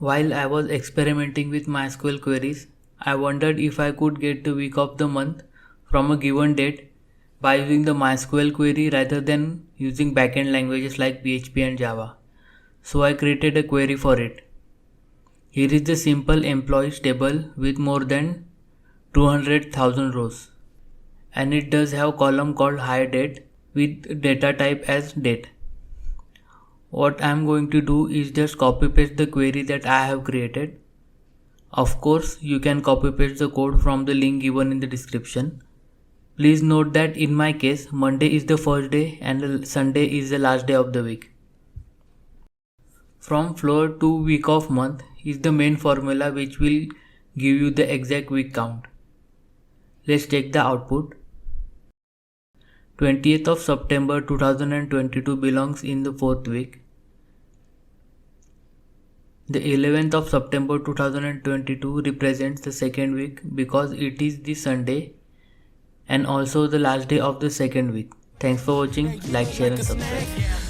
While I was experimenting with MySQL queries, I wondered if I could get the week of the month from a given date by using the MySQL query rather than using backend languages like PHP and Java. So I created a query for it. Here is the simple employees table with more than 200,000 rows. And it does have column called hire date with data type as date. What I am going to do is just copy paste the query that I have created. Of course, you can copy paste the code from the link given in the description. Please note that in my case, Monday is the first day and Sunday is the last day of the week. From floor to week of month is the main formula which will give you the exact week count. Let's check the output. 20th of September 2022 belongs in the 4th week. The 11th of September 2022 represents the 2nd week because it is the Sunday and also the last day of the 2nd week. Thanks for watching. Like, share and subscribe.